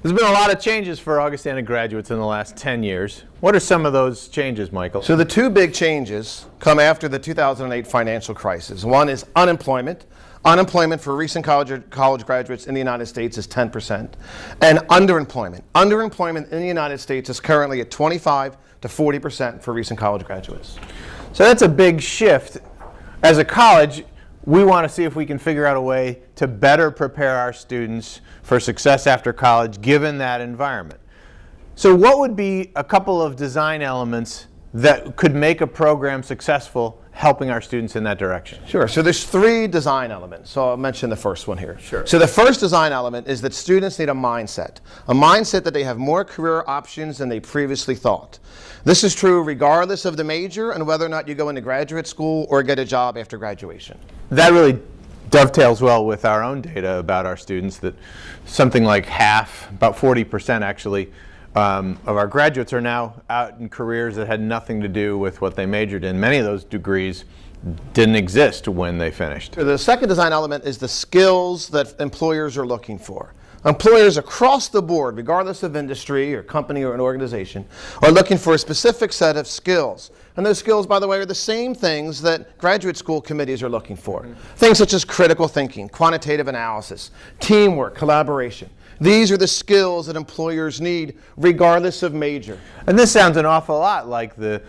There's been a lot of changes for Augustana graduates in the last 10 years. What are some of those changes, Michael? So the two big changes come after the 2008 financial crisis. One is unemployment. Unemployment for recent college graduates in the United States is 10%. And underemployment. Underemployment in the United States is currently at 25 to 40% for recent college graduates. So that's a big shift. As a college, we want to see if we can figure out a way to better prepare our students for success after college given that environment. So what would be a couple of design elements that could make a program successful helping our students in that direction? Sure. So there's three design elements. So I'll mention the first one here. Sure. So the first design element is that students need a mindset that they have more career options than they previously thought. This is true regardless of the major and whether or not you go into graduate school or get a job after graduation. That really dovetails well with our own data about our students, that something like half, about 40% actually, of our graduates are now out in careers that had nothing to do with what they majored in. Many of those degrees didn't exist when they finished. The second design element is the skills that employers are looking for. Employers across the board, regardless of industry or company or an organization, are looking for a specific set of skills. And those skills, by the way, are the same things that graduate school committees are looking for. Things such as critical thinking, quantitative analysis, teamwork, collaboration. These are the skills that employers need regardless of major. And this sounds an awful lot like the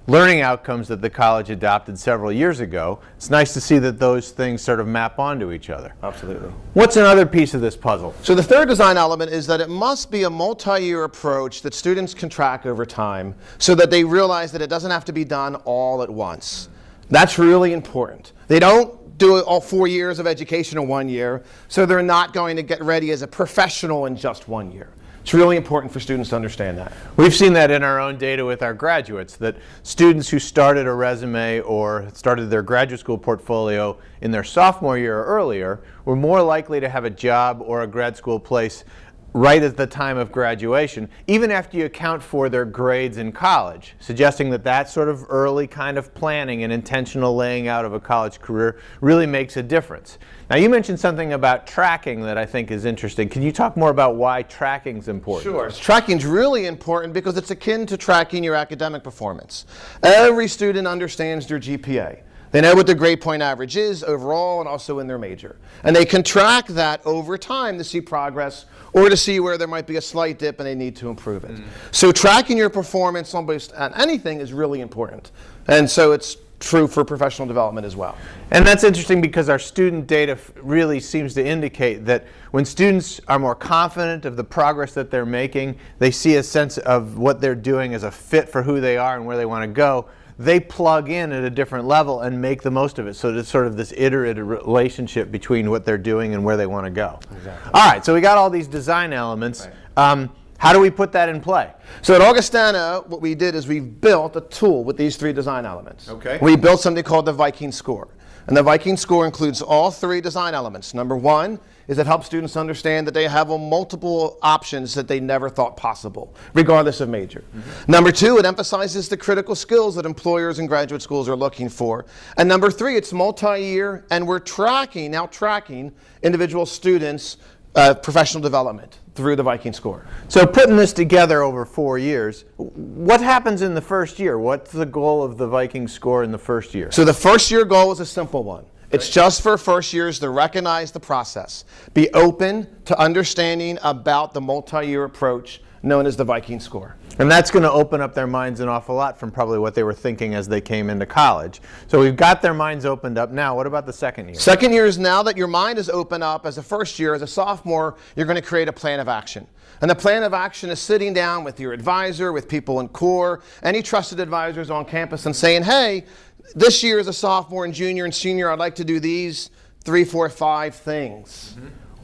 learning outcomes that the college adopted several years ago. It's nice to see that those things sort of map onto each other. Absolutely. What's another piece of this puzzle? So the third design element is that it must be a multi-year approach that students can track over time so that they realize that it doesn't have to be done all at once. That's really important. They don't do all 4 years of education in 1 year, so they're not going to get ready as a professional in just 1 year. It's really important for students to understand that. We've seen that in our own data with our graduates, that students who started a resume or started their graduate school portfolio in their sophomore year or earlier were more likely to have a job or a grad school place right at the time of graduation, even after you account for their grades in college, suggesting that that sort of early kind of planning and intentional laying out of a college career really makes a difference. Now, you mentioned something about tracking that I think is interesting. Can you talk more about why tracking is important? Sure. Tracking is really important because it's akin to tracking your academic performance. Every student understands their GPA. They know what their grade point average is overall and also in their major. And they can track that over time to see progress or to see where there might be a slight dip and they need to improve it. So tracking your performance on anything is really important. And so it's true for professional development as well. And that's interesting because our student data really seems to indicate that when students are more confident of the progress that they're making, they see a sense of what they're doing as a fit for who they are and where they want to go, they plug in at a different level and make the most of it. So it's sort of this iterative relationship between what they're doing and where they want to go. Exactly. All right, so we got all these design elements. Right. How do we put that in play? So at Augustana, what we did is we built a tool with these three design elements. Okay. We built something called the Viking Score. And the Viking Score includes all three design elements. Number one is it helps students understand that they have multiple options that they never thought possible, regardless of major. Number two, it emphasizes the critical skills that employers and graduate schools are looking for. And number three, it's multi-year, and we're now tracking individual students' professional development through the Viking Score. So putting this together over 4 years, what happens in the first year? What's the goal of the Viking Score in the first year? So the first year goal is a simple one. It's just for first years to recognize the process. Be open to understanding about the multi-year approach known as the Viking Score. And that's going to open up their minds an awful lot from probably what they were thinking as they came into college. So we've got their minds opened up now. What about the second year? Second year is now that your mind is open up as a first year, as a sophomore, you're going to create a plan of action. And the plan of action is sitting down with your advisor, with people in core, any trusted advisors on campus and saying, hey, this year as a sophomore and junior and senior, I'd like to do these 3, 4, 5 things.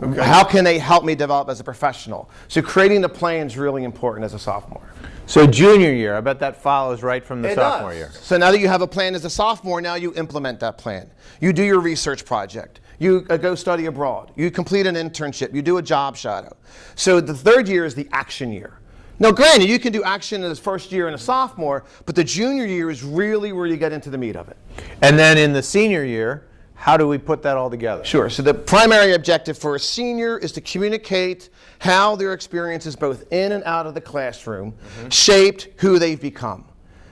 Okay. How can they help me develop as a professional? So creating the plan is really important as a sophomore. So junior year, I bet that follows right from the sophomore year. So now that you have a plan as a sophomore, now you implement that plan. You do your research project. You go study abroad. You complete an internship. You do a job shadow. So the third year is the action year. Now, granted, you can do action in the first year and a sophomore, but the junior year is really where you get into the meat of it. And then in the senior year, how do we put that all together? Sure. So the primary objective for a senior is to communicate how their experiences both in and out of the classroom shaped who they've become.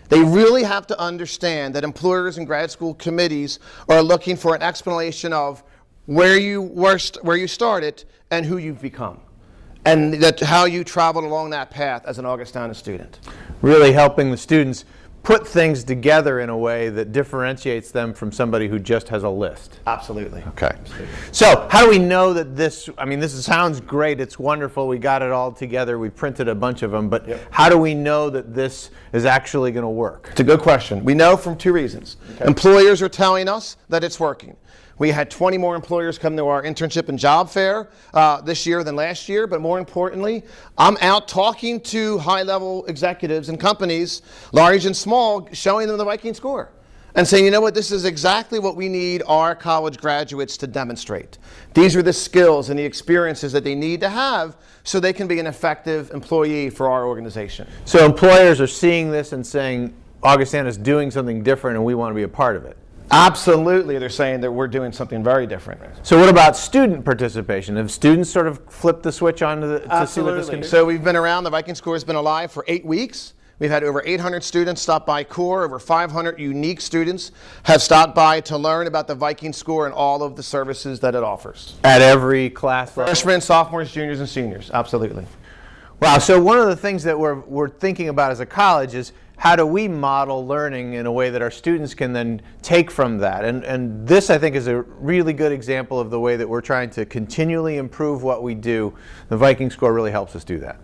They really have to understand that employers and grad school committees are looking for an explanation of where you started and who you've become, and that how you traveled along that path as an Augustana student. Really helping the students put things together in a way that differentiates them from somebody who just has a list. Absolutely. Okay. So how do we know that this, I mean, this sounds great, it's wonderful, we got it all together, we printed a bunch of them, but how do we know that this is actually going to work? It's a good question. We know from two reasons. Okay. Employers are telling us that it's working. We had 20 more employers come to our internship and job fair this year than last year, but more importantly, I'm out talking to high-level executives and companies, large and small, showing them the Viking Score and saying, you know what, this is exactly what we need our college graduates to demonstrate. These are the skills and the experiences that they need to have so they can be an effective employee for our organization. So employers are seeing this and saying, Augustana is doing something different and we want to be a part of it. Absolutely, they're saying that we're doing something very different. So what about student participation? Have students sort of flipped the switch on to see what this can do? So we've been around, the Viking Score has been alive for 8 weeks. We've had over 800 students stop by CORE. Over 500 unique students have stopped by to learn about the Viking Score and all of the services that it offers. At every class level? Freshmen, sophomores, juniors, and seniors, absolutely. Wow, so one of the things that we're thinking about as a college is how do we model learning in a way that our students can then take from that? And this, I think, is a really good example of the way that we're trying to continually improve what we do. The Viking Score really helps us do that.